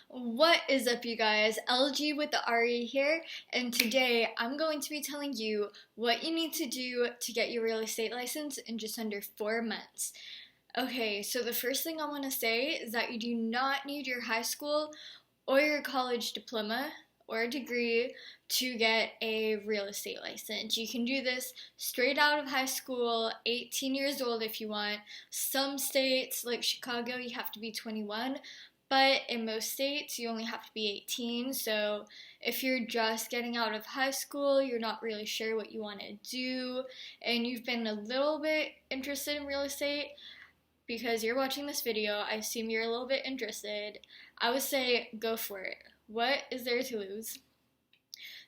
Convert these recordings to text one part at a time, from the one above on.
What is up, you guys? LG with the RE here, and today I'm going to be telling you what you need to do to get your real estate license in just under 4 months. Okay, so the first thing I want to say is that you do not need your high school or your college diploma or degree to get a real estate license. You can do this straight out of high school, 18 years old if you want. Some states, like Chicago, you have to be 21. But in most states, you only have to be 18. So if you're just getting out of high school, you're not really sure what you want to do, and you've been a little bit interested in real estate, because you're watching this video, I assume you're a little bit interested, I would say go for it. What is there to lose?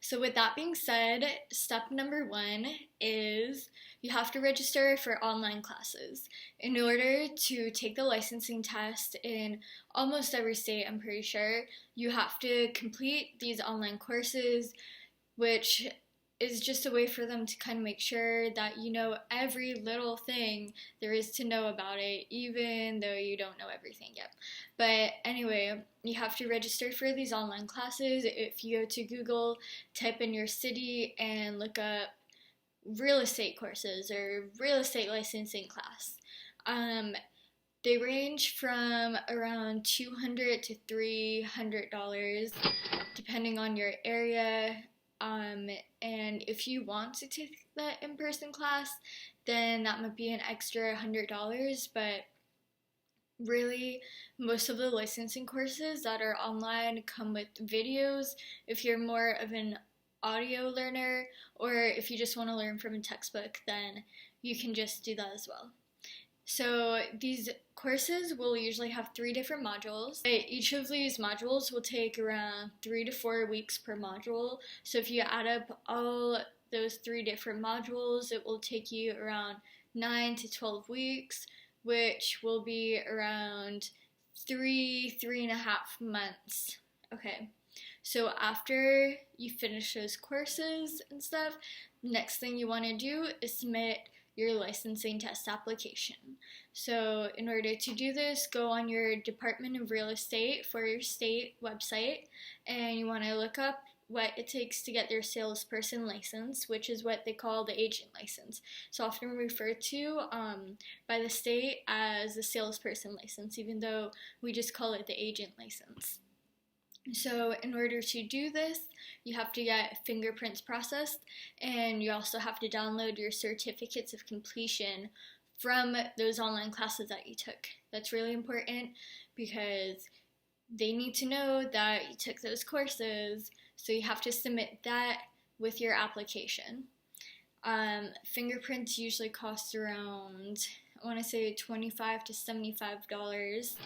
So with that being said, step number 1 is you have to register for online classes. In order to take the licensing test in almost every state, I'm pretty sure, you have to complete these online courses, which is just a way for them to kind of make sure that you know every little thing there is to know about it, even though you don't know everything yet. But anyway, you have to register for these online classes. If you go to Google, type in your city and look up real estate courses or real estate licensing class. They range from around $200 to $300 depending on your area. And if you want to take that in-person class, then that might be an extra $100, but really, most of the licensing courses that are online come with videos if you're more of an audio learner, or if you just want to learn from a textbook, then you can just do that as well. So these courses will usually have 3 different modules. Each of these modules will take around 3 to 4 weeks per module. So if you add up all those 3 different modules, it will take you around 9 to 12 weeks, which will be around 3.5 months. Okay, so after you finish those courses and stuff, next thing you want to do is submit your licensing test application. So in order to do this, go on your Department of Real Estate for your state website, and you want to look up what it takes to get their salesperson license, which is what they call the agent license. It's often referred to by the state as the salesperson license, even though we just call it the agent license. So in order to do this, you have to get fingerprints processed, and you also have to download your certificates of completion from those online classes that you took. That's really important because they need to know that you took those courses, so you have to submit that with your application. Fingerprints usually cost around, I want to say $25 to $75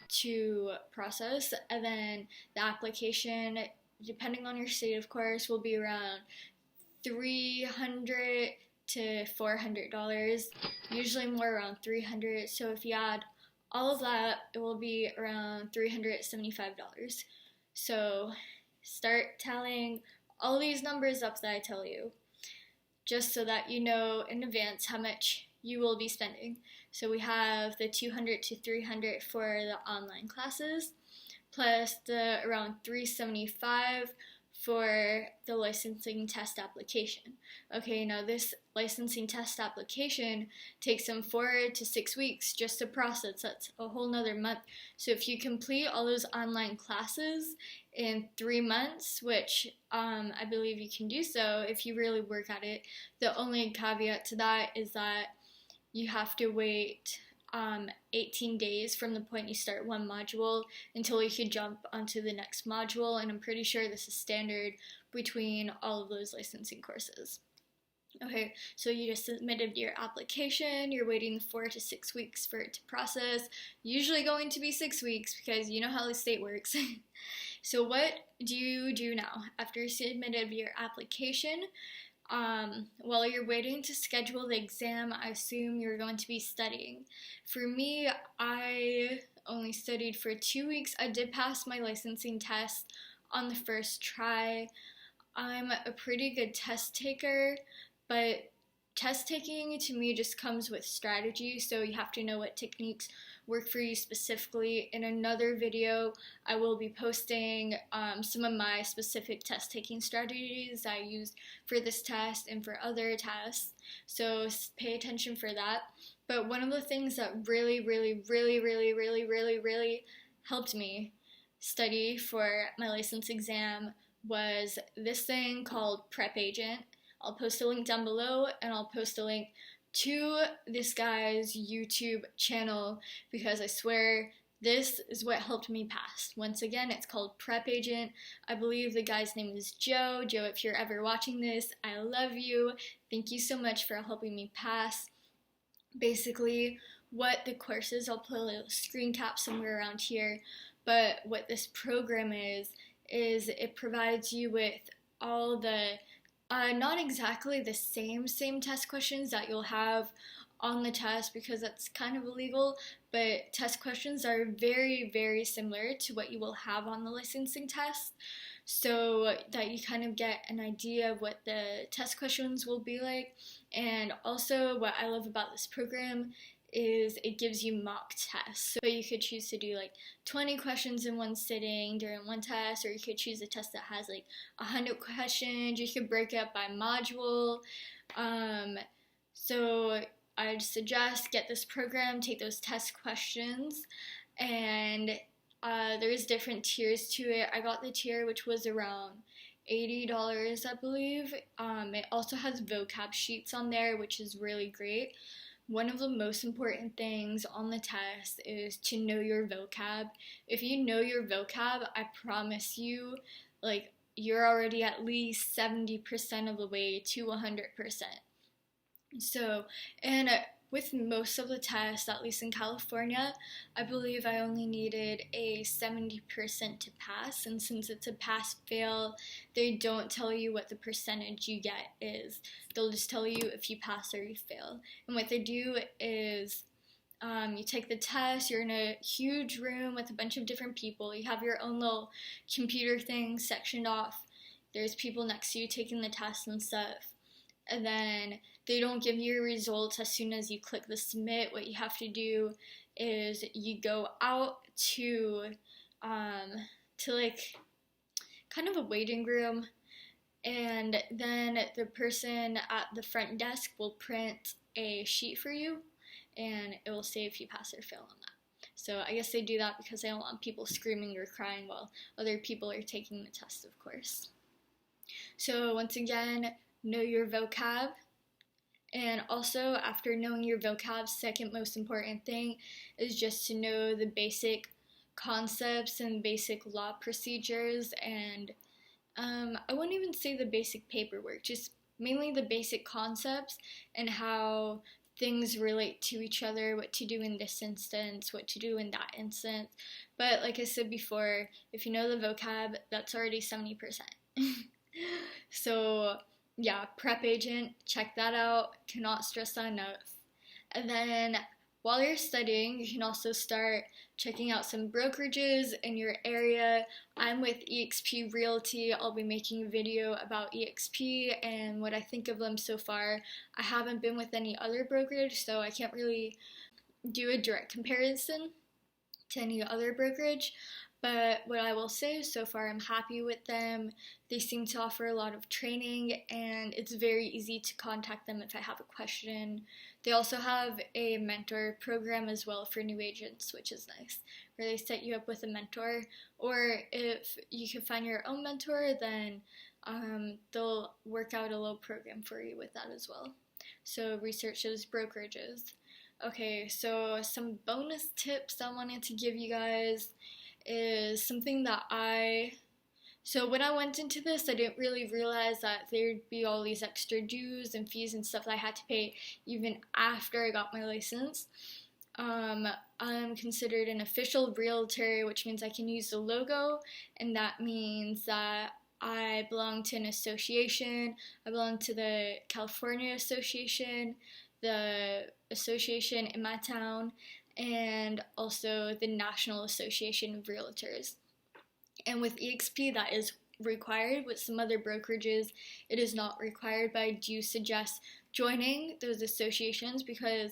to process, and then the application, depending on your state of course, will be around $300 to $400, usually more around $300. So if you add all of that, it will be around $375. So start tallying all these numbers up that I tell you, just so that you know in advance how much you will be spending. So we have the $200 to $300 for the online classes, plus the around $375 for the licensing test application. Okay, now this licensing test application takes them 4 to 6 weeks just to process. That's a whole nother month. So if you complete all those online classes in 3 months, which I believe you can do so if you really work at it, the only caveat to that is that you have to wait 18 days from the point you start one module until you can jump onto the next module, and I'm pretty sure this is standard between all of those licensing courses. Okay, so you just submitted your application, you're waiting 4 to 6 weeks for it to process, usually going to be 6 weeks because you know how the state works. So what do you do now? After you submitted your application, while you're waiting to schedule the exam, I assume you're going to be studying. For me, I only studied for 2 weeks. I did pass my licensing test on the first try. I'm a pretty good test taker, but test taking to me just comes with strategy, so you have to know what techniques work for you specifically. In another video, I will be posting some of my specific test taking strategies I used for this test and for other tests, so pay attention for that. But one of the things that really helped me study for my license exam was this thing called PrepAgent. I'll post a link down below, and I'll post a link to this guy's YouTube channel, because I swear this is what helped me pass. Once again, it's called PrepAgent. I believe the guy's name is Joe. Joe, if you're ever watching this, I love you. Thank you so much for helping me pass. Basically, what the course is, I'll put a little screen cap somewhere around here, but what this program is it provides you with all the not exactly the same test questions that you'll have on the test, because that's kind of illegal, but test questions are very similar to what you will have on the licensing test, so that you kind of get an idea of what the test questions will be like. And also, what I love about this program is it gives you mock tests. So you could choose to do like 20 questions in one sitting during one test, or you could choose a test that has like 100 questions. You could break it up by module. So I'd suggest get this program, take those test questions, and there's different tiers to it. I got the tier which was around $80, I believe. It also has vocab sheets on there, which is really great. One of the most important things on the test is to know your vocab. If you know your vocab, I promise you, like, you're already at least 70% of the way to 100%. So, and with most of the tests, at least in California, I believe I only needed a 70% to pass, and since it's a pass-fail, they don't tell you what the percentage you get is. They'll just tell you if you pass or you fail. And what they do is you take the test, you're in a huge room with a bunch of different people, you have your own little computer thing sectioned off, there's people next to you taking the test and stuff, and then they don't give you your results as soon as you click the submit. What you have to do is you go out to like kind of a waiting room, and then the person at the front desk will print a sheet for you, and it will say if you pass or fail on that. So I guess they do that because they don't want people screaming or crying while other people are taking the test, of course. So once again, know your vocab. And also, after knowing your vocab, second most important thing is just to know the basic concepts and basic law procedures, and I wouldn't even say the basic paperwork, just mainly the basic concepts and how things relate to each other, what to do in this instance, what to do in that instance. But like I said before, if you know the vocab, that's already 70%. So yeah, PrepAgent, check that out, cannot stress that enough. And then while you're studying, you can also start checking out some brokerages in your area. I'm with eXp Realty. I'll be making a video about eXp and what I think of them so far. I haven't been with any other brokerage, so I can't really do a direct comparison to any other brokerage. But what I will say is, so far I'm happy with them. They seem to offer a lot of training, and it's very easy to contact them if I have a question. They also have a mentor program as well for new agents, which is nice, where they set you up with a mentor. Or if you can find your own mentor, then they'll work out a little program for you with that as well. So research those brokerages. Okay, so some bonus tips I wanted to give you guys is something that so when I went into this, I didn't really realize that there'd be all these extra dues and fees and stuff that I had to pay even after I got my license. I'm considered an official realtor, which means I can use the logo, and that means that I belong to an association. I belong to the California Association, the association in my town, and also the National Association of Realtors. And with eXp, that is required. With some other brokerages, it is not required, but I do suggest joining those associations because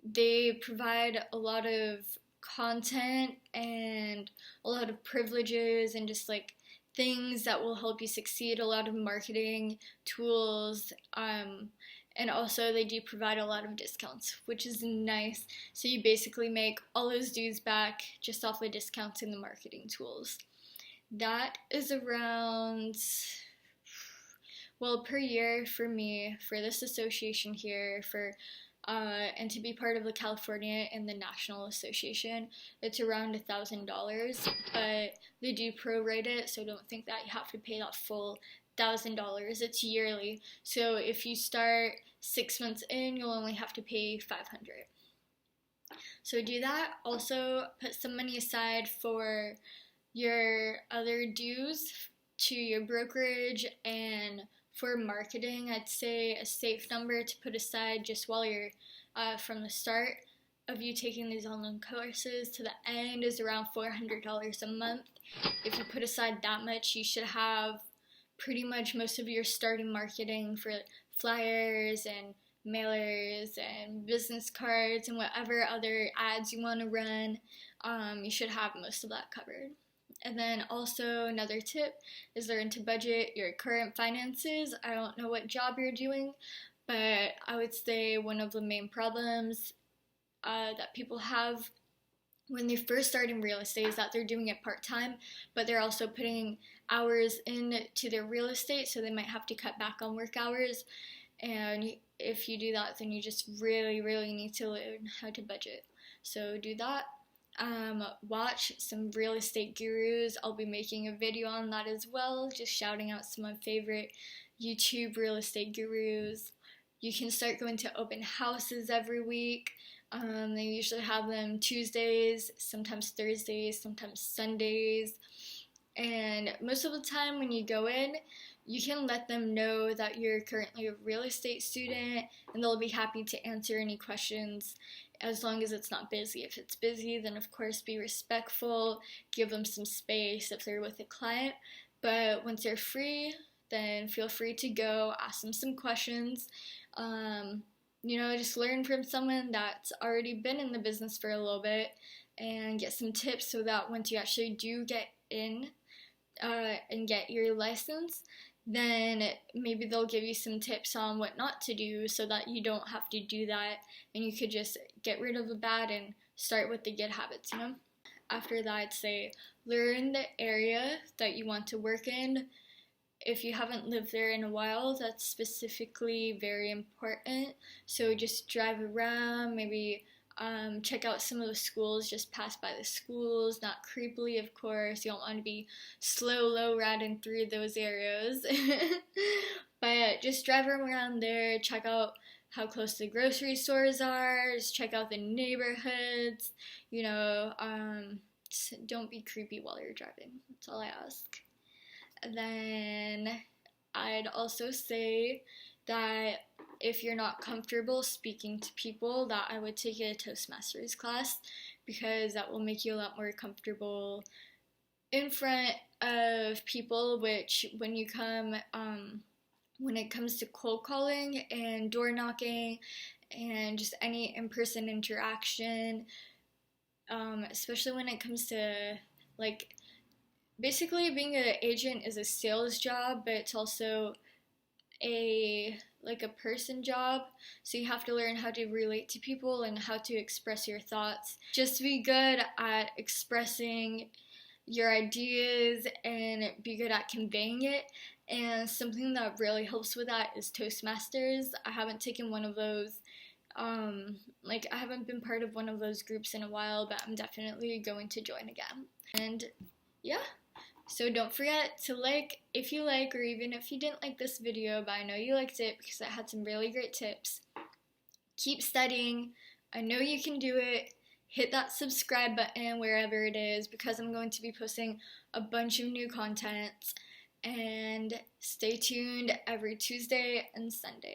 they provide a lot of content and a lot of privileges and just like things that will help you succeed, a lot of marketing tools, and also they do provide a lot of discounts, which is nice. So you basically make all those dues back just off the discounts and the marketing tools. That is around, well, per year for me, for this association here, and to be part of the California and the National Association, it's around $1,000, but they do prorate it, so don't think that you have to pay that full $1,000. It's yearly, so if you start 6 months in, you'll only have to pay $500. So do that. Also, put some money aside for your other dues to your brokerage and for marketing. I'd say a safe number to put aside just while you're from the start of you taking these online courses to the end is around $400 a month. If you put aside that much, you should have pretty much most of your starting marketing for flyers and mailers and business cards and whatever other ads you want to run. You should have most of that covered. And then also another tip is learn to budget your current finances. I don't know what job you're doing, but I would say one of the main problems that people have when they first start in real estate is that they're doing it part-time, but they're also putting hours into their real estate, so they might have to cut back on work hours. And if you do that, then you just really need to learn how to budget. So do that. Watch some real estate gurus. I'll be making a video on that as well, just shouting out some of my favorite YouTube real estate gurus. You can start going to open houses every week. They usually have them Tuesdays, sometimes Thursdays, sometimes Sundays. And most of the time when you go in, you can let them know that you're currently a real estate student, and they'll be happy to answer any questions as long as it's not busy. If it's busy, then of course be respectful, give them some space if they're with a client. But once they're free, then feel free to go, ask them some questions. Just learn from someone that's already been in the business for a little bit and get some tips so that once you actually do get in and get your license, then maybe they'll give you some tips on what not to do so that you don't have to do that and you could just get rid of the bad and start with the good habits, After that, I'd say learn the area that you want to work in. If you haven't lived there in a while, that's specifically very important. So just drive around, maybe check out some of the schools, just pass by the schools, not creepily, of course. You don't want to be slow riding through those areas. But just drive around there, check out how close the grocery stores are, just check out the neighborhoods, don't be creepy while you're driving. That's all I ask. And then I'd also say that if you're not comfortable speaking to people, that I would take a Toastmasters class, because that will make you a lot more comfortable in front of people, which when you come, when it comes to cold calling and door knocking and just any in-person interaction, especially when it comes to basically being an agent is a sales job, but it's also a person job, so you have to learn how to relate to people and how to express your thoughts. Just be good at expressing your ideas and be good at conveying it. And something that really helps with that is Toastmasters. I haven't taken one of those. I haven't been part of one of those groups in a while, but I'm definitely going to join again. And yeah. So don't forget to if you or even if you didn't like this video, but I know you liked it because it had some really great tips. Keep studying. I know you can do it. Hit that subscribe button wherever it is, because I'm going to be posting a bunch of new content. And stay tuned every Tuesday and Sunday.